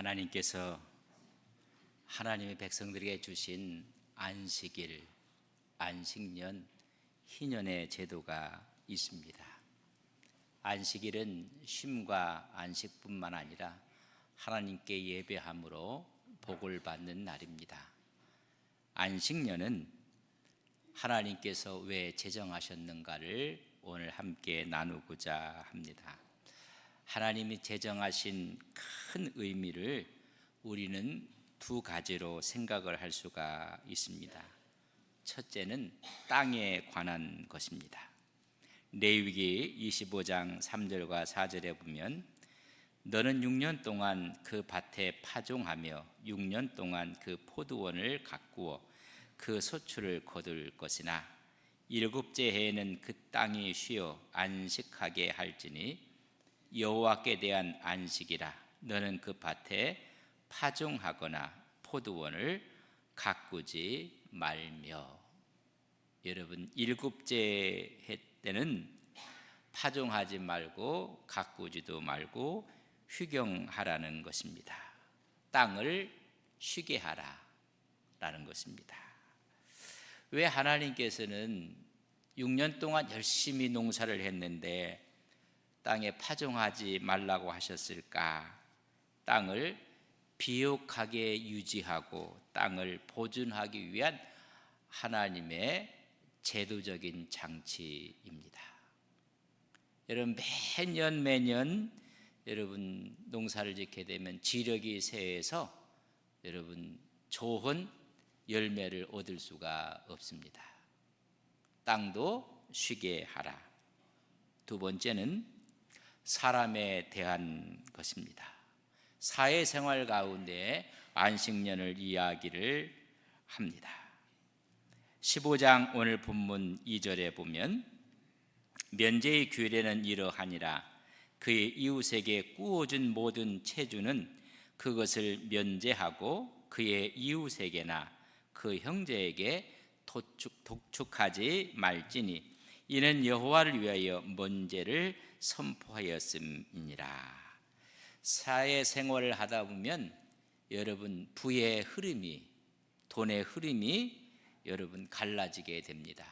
하나님께서 하나님의 백성들에게 주신 안식일, 안식년, 희년의 제도가 있습니다. 안식일은 쉼과 안식뿐만 아니라 하나님께 예배함으로 복을 받는 날입니다. 안식년은 하나님께서 왜 제정하셨는가를 오늘 함께 나누고자 합니다. 하나님이 제정하신 큰 의미를 우리는 두 가지로 생각을 할 수가 있습니다. 첫째는 땅에 관한 것입니다. 레위기 25장 3절과 4절에 보면 너는 6년 동안 그 밭에 파종하며 6년 동안 그 포도원을 가꾸어 그 소출을 거둘 것이나 일곱째 해에는 그 땅이 쉬어 안식하게 할지니 여호와께 대한 안식이라. 너는 그 밭에 파종하거나 포도원을 가꾸지 말며. 여러분, 일곱째 해 때는 파종하지 말고 가꾸지도 말고 휴경하라는 것입니다. 땅을 쉬게 하라라는 것입니다. 왜 하나님께서는 6년 동안 열심히 농사를 했는데 땅에 파종하지 말라고 하셨을까? 땅을 비옥하게 유지하고 땅을 보존하기 위한 하나님의 제도적인 장치입니다. 여러분, 매년 여러분 농사를 짓게 되면 지력이 쇠해서 여러분 좋은 열매를 얻을 수가 없습니다. 땅도 쉬게 하라. 두 번째는 사람에 대한 것입니다. 사회생활 가운데 안식년을 이야기를 합니다. 15장 오늘 본문 2절에 보면 면제의 규례는 이러하니라. 그의 이웃에게 꾸어준 모든 채주는 그것을 면제하고 그의 이웃에게나 그 형제에게 독축하지 말지니 이는 여호와를 위하여 먼제를 선포하였음이니라. 사회생활을 하다 보면 여러분 부의 흐름이, 돈의 흐름이 여러분 갈라지게 됩니다.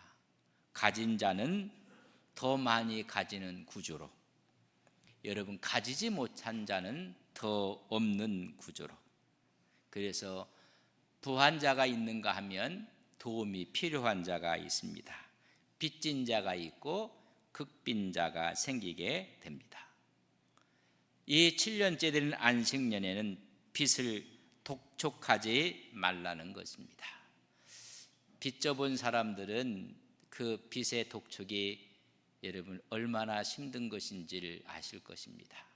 가진 자는 더 많이 가지는 구조로, 여러분 가지지 못한 자는 더 없는 구조로. 그래서 부한 자가 있는가 하면 도움이 필요한 자가 있습니다. 빚진 자가 있고 극빈자가 생기게 됩니다. 이 7년째 되는 안식년에는 빚을 독촉하지 말라는 것입니다. 빚 져본 사람들은 그 빚의 독촉이 여러분 얼마나 힘든 것인지를 아실 것입니다.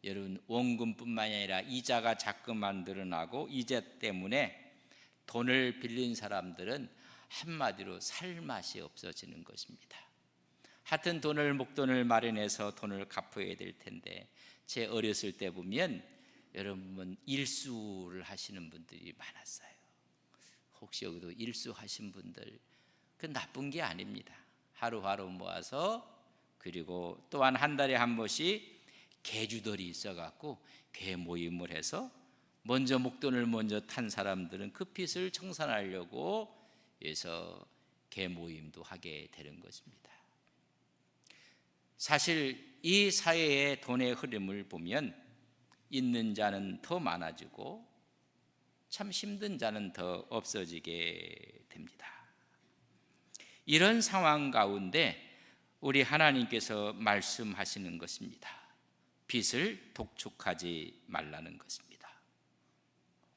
여러분, 원금뿐만 아니라 이자가 자꾸만 늘어나고 이자 때문에 돈을 빌린 사람들은 한마디로 살 맛이 없어지는 것입니다. 하여튼 목돈을 마련해서 돈을 갚아야 될 텐데, 제 어렸을 때 보면 여러분 일수를 하시는 분들이 많았어요. 혹시 여기도 일수하신 분들, 그 나쁜 게 아닙니다. 하루하루 모아서, 그리고 또한 한 달에 한 번씩 개주들이 있어갖고 개 모임을 해서 먼저 목돈을 탄 사람들은 그 빚을 청산하려고 해서 개 모임도 하게 되는 것입니다. 사실 이 사회의 돈의 흐름을 보면 있는 자는 더 많아지고 참 힘든 자는 더 없어지게 됩니다. 이런 상황 가운데 우리 하나님께서 말씀하시는 것입니다. 빚을 독촉하지 말라는 것입니다.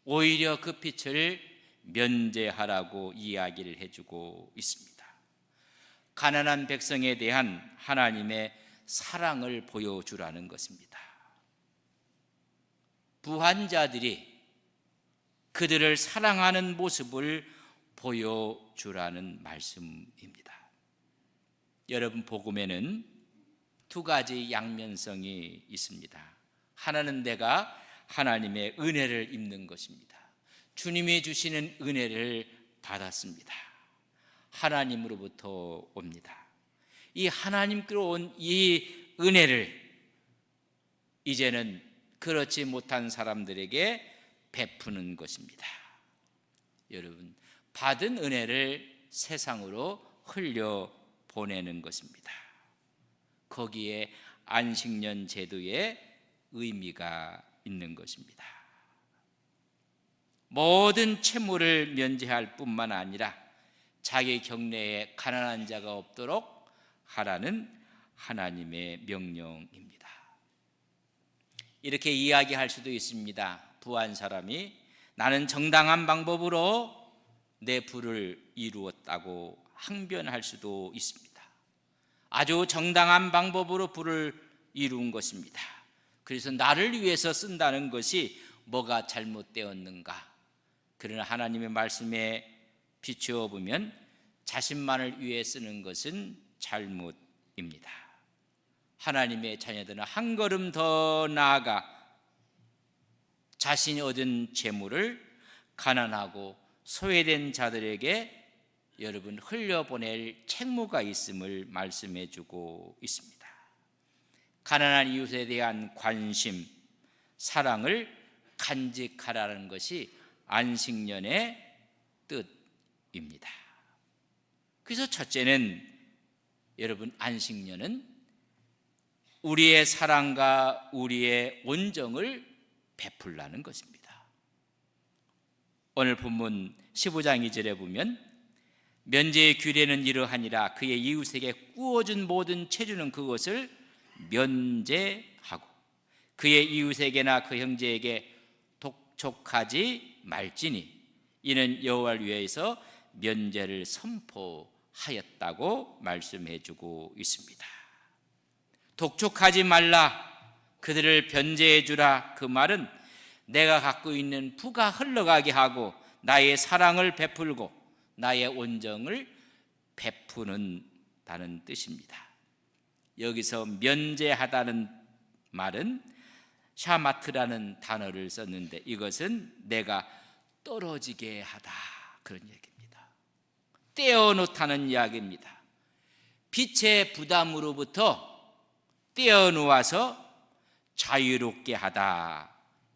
오히려 그 빚을 면제하라고 이야기를 해주고 있습니다. 가난한 백성에 대한 하나님의 사랑을 보여주라는 것입니다. 부한 자들이 그들을 사랑하는 모습을 보여주라는 말씀입니다. 여러분, 복음에는 두 가지 양면성이 있습니다. 하나는 내가 하나님의 은혜를 입는 것입니다. 주님이 주시는 은혜를 받았습니다. 하나님으로부터 옵니다. 이 하나님께로 온 이 은혜를 이제는 그렇지 못한 사람들에게 베푸는 것입니다. 여러분, 받은 은혜를 세상으로 흘려보내는 것입니다. 거기에 안식년 제도의 의미가 있는 것입니다. 모든 채무를 면제할 뿐만 아니라 자기 경내에 가난한 자가 없도록 하라는 하나님의 명령입니다. 이렇게 이야기할 수도 있습니다. 부한 사람이 나는 정당한 방법으로 내 부를 이루었다고 항변할 수도 있습니다. 아주 정당한 방법으로 부를 이룬 것입니다. 그래서 나를 위해서 쓴다는 것이 뭐가 잘못되었는가? 그러나 하나님의 말씀에 비추어 보면 자신만을 위해 쓰는 것은 잘못입니다. 하나님의 자녀들은 한 걸음 더 나아가 자신이 얻은 재물을 가난하고 소외된 자들에게 여러분 흘려보낼 책무가 있음을 말씀해 주고 있습니다. 가난한 이웃에 대한 관심, 사랑을 간직하라는 것이 안식년의 뜻입니다. 그래서 첫째는 여러분, 안식년은 우리의 사랑과 우리의 온정을 베풀라는 것입니다. 오늘 본문 15장 2절에 보면 면제의 규례는 이러하니라 그의 이웃에게 구워준 모든 체주는 그것을 면제하고 그의 이웃에게나 그 형제에게 독촉하지 말지니 이는 여호와를 위해서 면제를 선포하였다고 말씀해 주고 있습니다. 독촉하지 말라, 그들을 변제해 주라. 그 말은 내가 갖고 있는 부가 흘러가게 하고 나의 사랑을 베풀고 나의 온정을 베푸는다는 뜻입니다. 여기서 면제하다는 말은 샤마트라는 단어를 썼는데 이것은 내가 떨어지게 하다, 그런 얘기입니다. 떼어놓다는 이야기입니다. 빛의 부담으로부터 떼어놓아서 자유롭게 하다,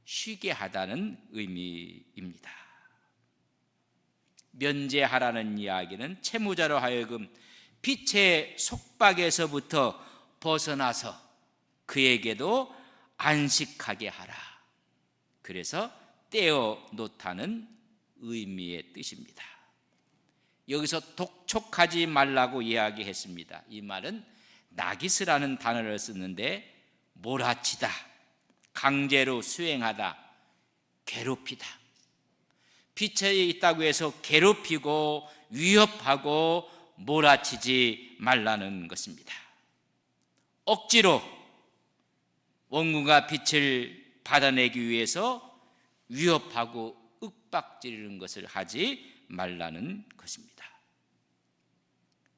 쉬게 하다는 의미입니다. 면제하라는 이야기는 채무자로 하여금 빛의 속박에서부터 벗어나서 그에게도 안식하게 하라. 그래서 떼어놓다는 의미의 뜻입니다. 여기서 독촉하지 말라고 이야기했습니다. 이 말은 나기스라는 단어를 쓰는데 몰아치다, 강제로 수행하다, 괴롭히다. 빛에 있다고 해서 괴롭히고 위협하고 몰아치지 말라는 것입니다. 억지로 원군과 빛을 받아내기 위해서 위협하고 윽박지르는 것을 하지 말라는 것입니다.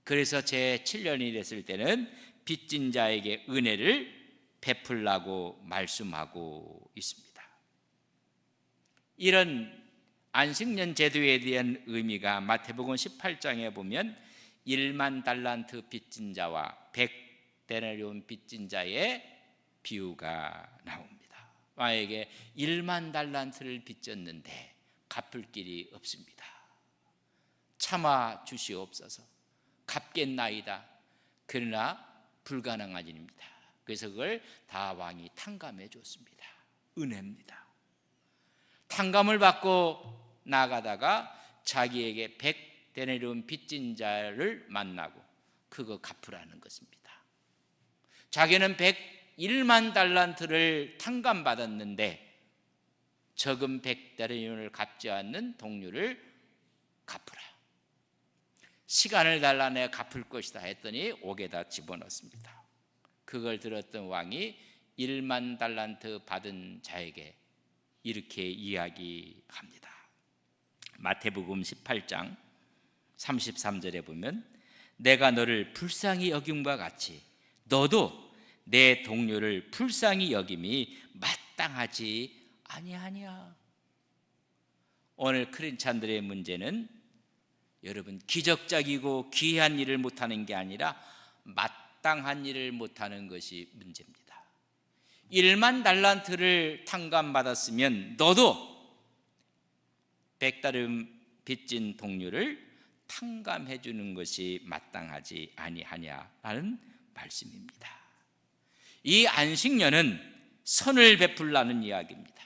그래서 제 7년이 됐을 때는 빚진 자에게 은혜를 베풀라고 말씀하고 있습니다. 이런 안식년 제도에 대한 의미가 마태복음 18장에 보면 1만 달란트 빚진 자와 100데나리온 빚진 자의 비유가 나옵니다. 만약에 1만 달란트를 빚졌는데 갚을 길이 없습니다. 참아 주시옵소서. 갚겠나이다. 그러나 불가능한 일입니다. 그래서 그걸 다 왕이 탕감해 줬습니다. 은혜입니다. 탕감을 받고 나가다가 자기에게 100데나리온 빚진 자를 만나고 그거 갚으라는 것입니다. 자기는 101만 달란트를 탕감받았는데 적은 100데나리온을 갚지 않는 동료를 갚으라. 시간을 달라, 내가 갚을 것이다 했더니 옥에다 집어넣습니다. 그걸 들었던 왕이 1만 달란트 받은 자에게 이렇게 이야기합니다. 마태복음 18장 33절에 보면 내가 너를 불쌍히 여김과 같이 너도 내 동료를 불쌍히 여김이 마땅하지 아니하냐. 오늘 크리스찬들의 문제는 여러분 기적적이고 귀한 일을 못하는 게 아니라 마땅한 일을 못하는 것이 문제입니다. 1만 달란트를 탕감받았으면 너도 100달음 빚진 동료를 탕감해 주는 것이 마땅하지 아니하냐라는 말씀입니다. 이 안식년은 선을 베풀라는 이야기입니다.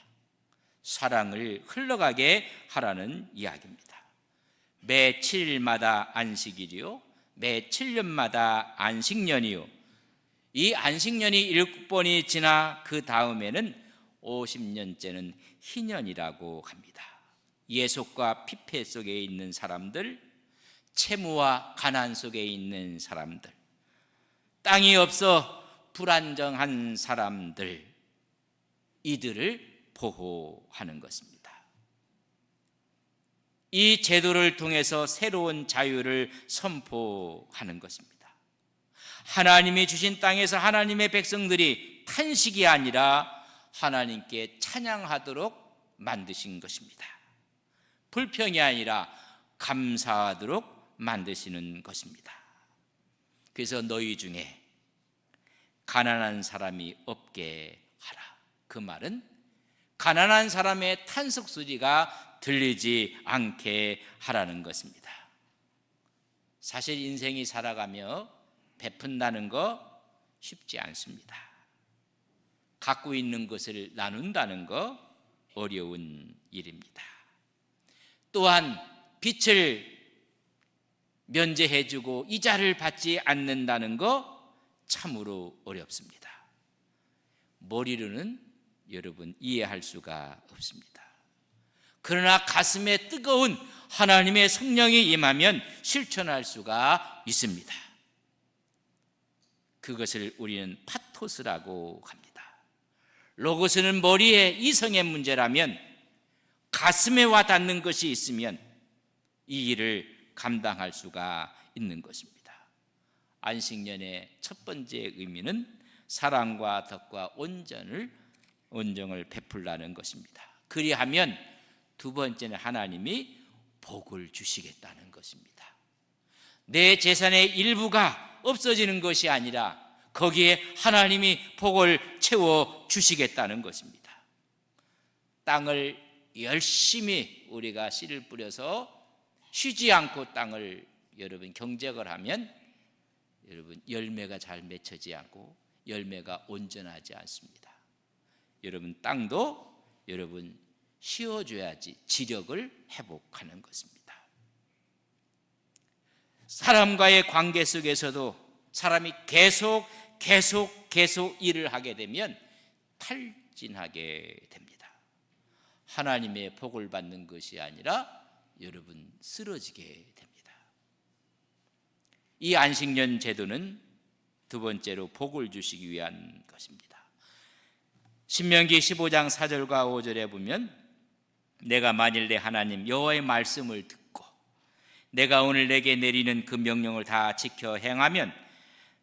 사랑을 흘러가게 하라는 이야기입니다. 매 7일마다 안식일이요, 매 7년마다 안식년이요, 이 안식년이 7번이 지나 그 다음에는 50년째는 희년이라고 합니다. 예속과 피폐 속에 있는 사람들, 채무와 가난 속에 있는 사람들, 땅이 없어 불안정한 사람들, 이들을 보호하는 것입니다. 이 제도를 통해서 새로운 자유를 선포하는 것입니다. 하나님이 주신 땅에서 하나님의 백성들이 탄식이 아니라 하나님께 찬양하도록 만드신 것입니다. 불평이 아니라 감사하도록 만드시는 것입니다. 그래서 너희 중에 가난한 사람이 없게 하라. 그 말은 가난한 사람의 탄식 소리가 들리지 않게 하라는 것입니다. 사실 인생이 살아가며 베푼다는 거 쉽지 않습니다. 갖고 있는 것을 나눈다는 거 어려운 일입니다. 또한 빚을 면제해주고 이자를 받지 않는다는 거 참으로 어렵습니다. 머리로는 여러분 이해할 수가 없습니다. 그러나 가슴에 뜨거운 하나님의 성령이 임하면 실천할 수가 있습니다. 그것을 우리는 파토스라고 합니다. 로고스는 머리의 이성의 문제라면 가슴에 와 닿는 것이 있으면 이 일을 감당할 수가 있는 것입니다. 안식년의 첫 번째 의미는 사랑과 덕과 온정을 베풀라는 것입니다. 그리하면 두 번째는 하나님이 복을 주시겠다는 것입니다. 내 재산의 일부가 없어지는 것이 아니라 거기에 하나님이 복을 채워 주시겠다는 것입니다. 땅을 열심히 우리가 씨를 뿌려서 쉬지 않고 땅을 여러분 경작을 하면 여러분 열매가 잘 맺혀지지 않고 열매가 온전하지 않습니다. 여러분 땅도 여러분 쉬어줘야지 지력을 회복하는 것입니다. 사람과의 관계 속에서도 사람이 계속 일을 하게 되면 탈진하게 됩니다. 하나님의 복을 받는 것이 아니라 여러분 쓰러지게 됩니다. 이 안식년 제도는 두 번째로 복을 주시기 위한 것입니다. 신명기 15장 4절과 5절에 보면 내가 만일 내 하나님 여호와의 말씀을 듣고 내가 오늘 내게 내리는 그 명령을 다 지켜 행하면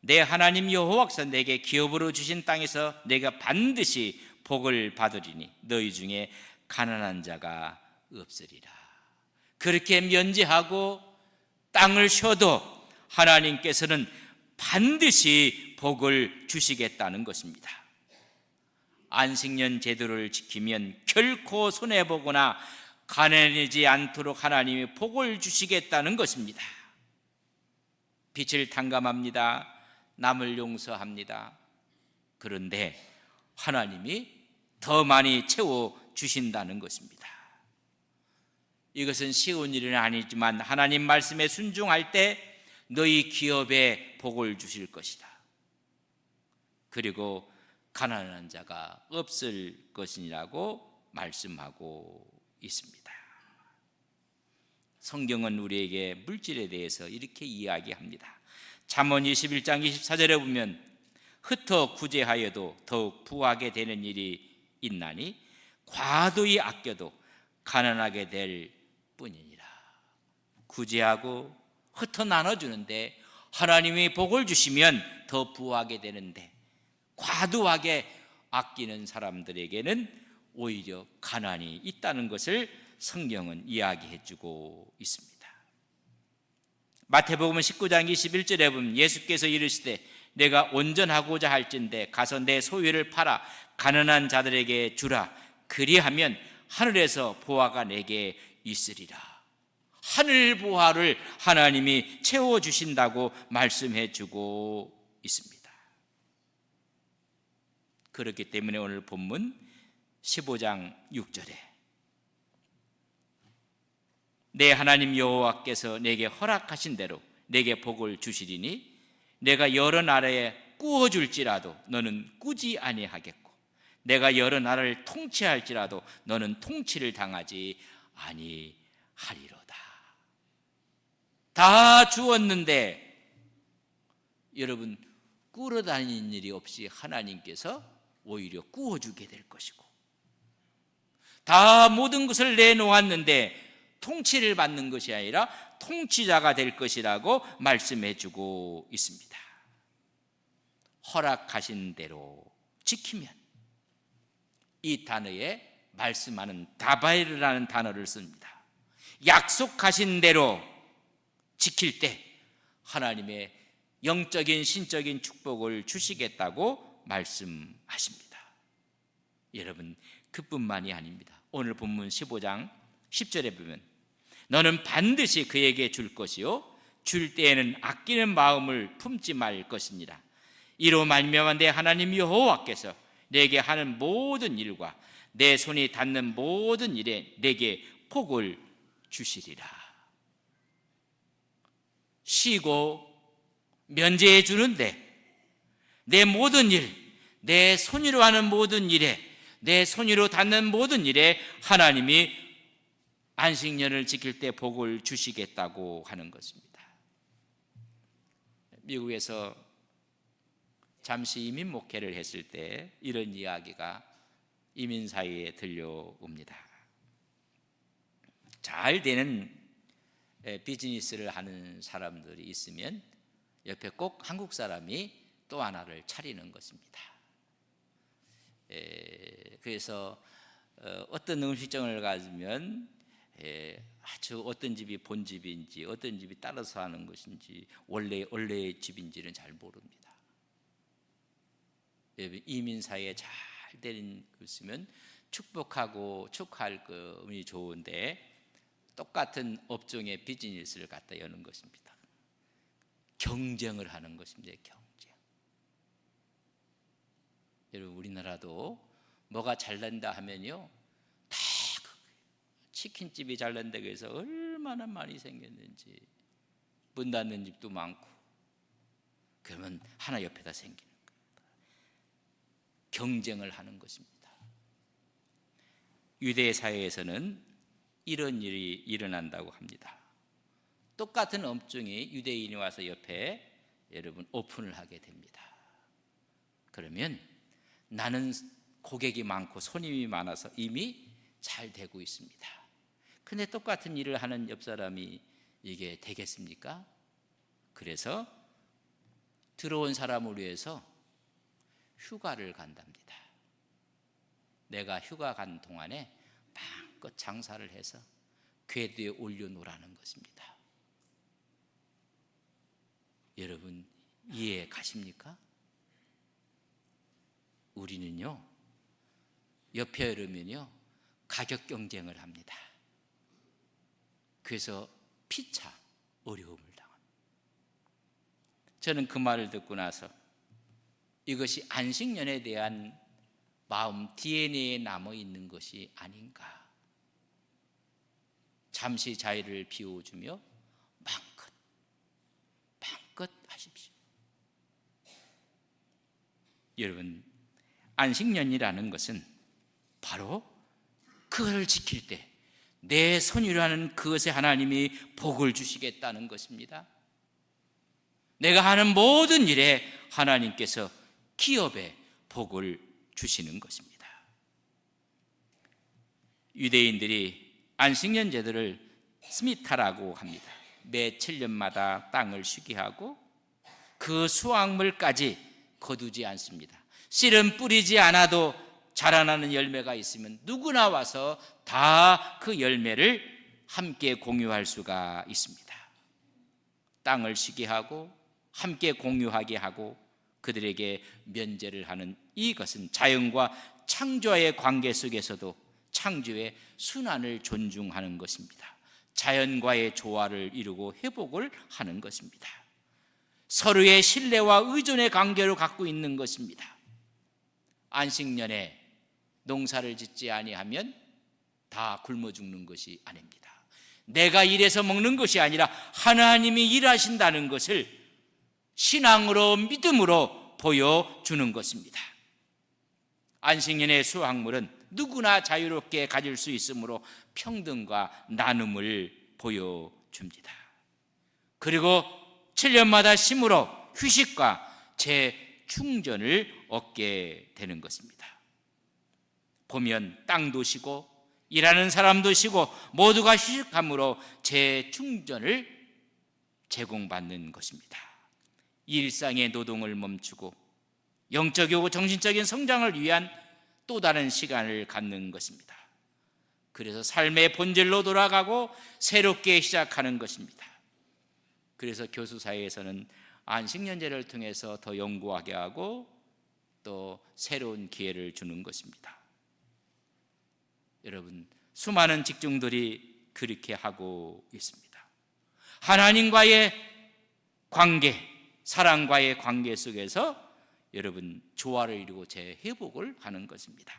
내 하나님 여호와께서 내게 기업으로 주신 땅에서 내가 반드시 복을 받으리니 너희 중에 가난한 자가 없으리라. 그렇게 면제하고 땅을 쉬어도 하나님께서는 반드시 복을 주시겠다는 것입니다. 안식년 제도를 지키면 결코 손해보거나 가난해지지 않도록 하나님이 복을 주시겠다는 것입니다. 빚을 탕감합니다. 남을 용서합니다. 그런데 하나님이 더 많이 채워주신다는 것입니다. 이것은 쉬운 일은 아니지만 하나님 말씀에 순종할 때 너희 기업에 복을 주실 것이다. 그리고 가난한 자가 없을 것이라고 말씀하고 있습니다. 성경은 우리에게 물질에 대해서 이렇게 이야기합니다. 잠언 21장 24절에 보면 흩어 구제하여도 더욱 부하게 되는 일이 있나니 과도히 아껴도 가난하게 될 뿐이니라. 구제하고 흩어 나눠주는데 하나님이 복을 주시면 더 부하게 되는데 과도하게 아끼는 사람들에게는 오히려 가난이 있다는 것을 성경은 이야기해 주고 있습니다. 마태복음 19장 21절에 보면 예수께서 이르시되 내가 온전하고자 할진대 가서 내 소유를 팔아 가난한 자들에게 주라. 그리하면 하늘에서 보화가 내게 있으리라. 하늘 보화를 하나님이 채워주신다고 말씀해 주고 있습니다. 그렇기 때문에 오늘 본문 15장 6절에 내 하나님 여호와께서 내게 허락하신 대로 내게 복을 주시리니 내가 여러 나라에 꾸어줄지라도 너는 꾸지 아니하겠고 내가 여러 나라를 통치할지라도 너는 통치를 당하지 아니하리로다. 다 주었는데 여러분 꾸러다니는 일이 없이 하나님께서 오히려 꾸어주게 될 것이고, 다 모든 것을 내놓았는데 통치를 받는 것이 아니라 통치자가 될 것이라고 말씀해 주고 있습니다. 허락하신 대로 지키면, 이 단어에 말씀하는 다바이르라는 단어를 씁니다. 약속하신 대로 지킬 때 하나님의 영적인 신적인 축복을 주시겠다고 말씀하십니다. 여러분, 그뿐만이 아닙니다. 오늘 본문 15장 10절에 보면 너는 반드시 그에게 줄 것이요 줄 때에는 아끼는 마음을 품지 말 것이니라. 이로 말미암아 내 하나님 여호와께서 내게 하는 모든 일과 내 손이 닿는 모든 일에 내게 복을 주시리라. 쉬고 면제해 주는데 내 모든 일, 내 손으로 하는 모든 일에, 내 손으로 닿는 모든 일에 하나님이 안식년을 지킬 때 복을 주시겠다고 하는 것입니다. 미국에서 잠시 이민 목회를 했을 때 이런 이야기가 이민 사이에 들려옵니다. 잘 되는 비즈니스를 하는 사람들이 있으면 옆에 꼭 한국 사람이 또 하나를 차리는 것입니다. 그래서 어떤 음식점을 가지면 아주 어떤 집이 본집인지 어떤 집이 따라서 하는 것인지 원래 집인지는 잘 모릅니다. 이민 사이에 잘 되는 것이면 축복하고 축하할 것이 좋은데 똑같은 업종의 비즈니스를 갖다 여는 것입니다. 경쟁을 하는 것입니다. 경쟁. 여러분, 우리나라도 뭐가 잘난다 하면요, 다 치킨집이 잘난다고 해서 얼마나 많이 생겼는지, 문 닫는 집도 많고, 그러면 하나 옆에다 생기는 겁니다. 경쟁을 하는 것입니다. 유대 사회에서는 이런 일이 일어난다고 합니다. 똑같은 업종이 유대인이 와서 옆에 여러분 오픈을 하게 됩니다. 그러면 나는 고객이 많고 손님이 많아서 이미 잘 되고 있습니다. 근데 똑같은 일을 하는 옆 사람이 이게 되겠습니까? 그래서 들어온 사람을 위해서 휴가를 간답니다. 내가 휴가 간 동안에 마음껏 장사를 해서 궤도에 올려놓으라는 것입니다. 여러분, 이해 가십니까? 우리는요, 옆에 이러면요 가격 경쟁을 합니다. 그래서 피차 어려움을 당합니다. 저는 그 말을 듣고 나서 이것이 안식년에 대한 마음 DNA에 남아있는 것이 아닌가. 잠시 자유를 비워주며 마음껏 하십시오. 여러분, 안식년이라는 것은 바로 그것을 지킬 때 내 손으로 하는 그것에 하나님이 복을 주시겠다는 것입니다. 내가 하는 모든 일에 하나님께서 기업에 복을 주시는 것입니다. 유대인들이 안식년 제도를 스미타라고 합니다. 매 7년마다 땅을 쉬게 하고 그 수확물까지 거두지 않습니다. 씨는 뿌리지 않아도 자라나는 열매가 있으면 누구나 와서 다 그 열매를 함께 공유할 수가 있습니다. 땅을 쉬게 하고 함께 공유하게 하고 그들에게 면제를 하는 이것은 자연과 창조와의 관계 속에서도 창조의 순환을 존중하는 것입니다. 자연과의 조화를 이루고 회복을 하는 것입니다. 서로의 신뢰와 의존의 관계를 갖고 있는 것입니다. 안식년에 농사를 짓지 아니하면 다 굶어 죽는 것이 아닙니다. 내가 일해서 먹는 것이 아니라 하나님이 일하신다는 것을 신앙으로 믿음으로 보여주는 것입니다. 안식년의 수확물은 누구나 자유롭게 가질 수 있으므로 평등과 나눔을 보여줍니다. 그리고 7년마다 심으로 휴식과 재충전을 얻게 되는 것입니다. 보면 땅도 쉬고 일하는 사람도 쉬고 모두가 휴식함으로 재충전을 제공받는 것입니다. 일상의 노동을 멈추고 영적이고 정신적인 성장을 위한 또 다른 시간을 갖는 것입니다. 그래서 삶의 본질로 돌아가고 새롭게 시작하는 것입니다. 그래서 교수사회에서는 안식년제를 통해서 더 연구하게 하고 또 새로운 기회를 주는 것입니다. 여러분, 수많은 직종들이 그렇게 하고 있습니다. 하나님과의 관계, 사랑과의 관계 속에서 여러분 조화를 이루고 재회복을 하는 것입니다.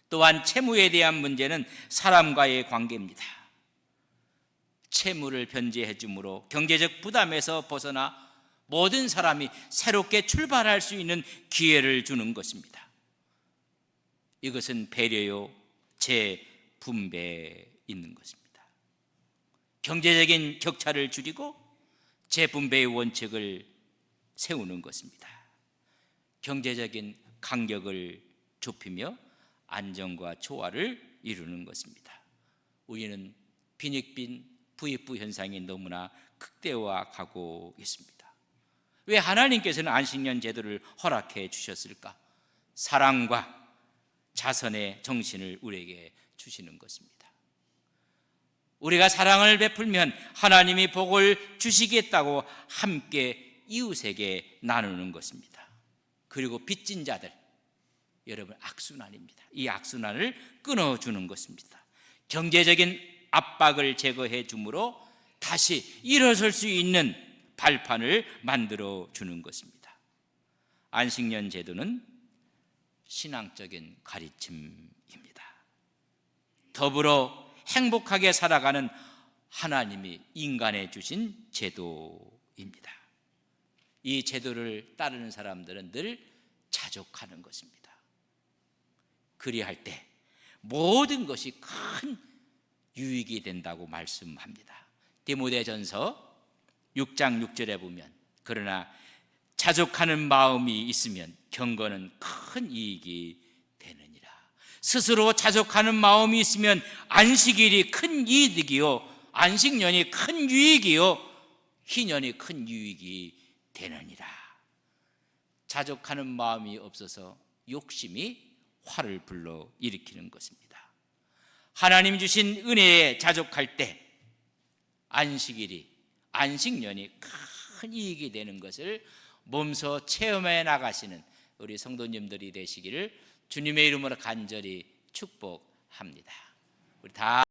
또한 채무에 대한 문제는 사람과의 관계입니다. 채무를 변제해 줌으로 경제적 부담에서 벗어나 모든 사람이 새롭게 출발할 수 있는 기회를 주는 것입니다. 이것은 배려요, 재분배에 있는 것입니다. 경제적인 격차를 줄이고 재분배의 원칙을 세우는 것입니다. 경제적인 간격을 좁히며 안정과 조화를 이루는 것입니다. 우리는 빈익빈 부익부 현상이 너무나 극대화가고 있습니다. 왜 하나님께서는 안식년 제도를 허락해 주셨을까? 사랑과 자선의 정신을 우리에게 주시는 것입니다. 우리가 사랑을 베풀면 하나님이 복을 주시겠다고 함께 이웃에게 나누는 것입니다. 그리고 빚진 자들, 여러분 악순환입니다. 이 악순환을 끊어주는 것입니다. 경제적인 압박을 제거해 주므로 다시 일어설 수 있는 발판을 만들어 주는 것입니다. 안식년 제도는 신앙적인 가르침입니다. 더불어 행복하게 살아가는 하나님이 인간에 주신 제도입니다. 이 제도를 따르는 사람들은 늘 자족하는 것입니다. 그리할 때 모든 것이 큰 유익이 된다고 말씀합니다. 디모데전서 6장 6절에 보면 그러나 자족하는 마음이 있으면 경건은 큰 이익이 되느니라. 스스로 자족하는 마음이 있으면 안식일이 큰 이득이요 안식년이 큰 유익이요 희년이 큰 유익이 되느니라. 자족하는 마음이 없어서 욕심이 화를 불러 일으키는 것입니다. 하나님 주신 은혜에 자족할 때 안식일이 안식년이 큰 이익이 되는 것을 몸소 체험해 나가시는 우리 성도님들이 되시기를 주님의 이름으로 간절히 축복합니다. 우리 다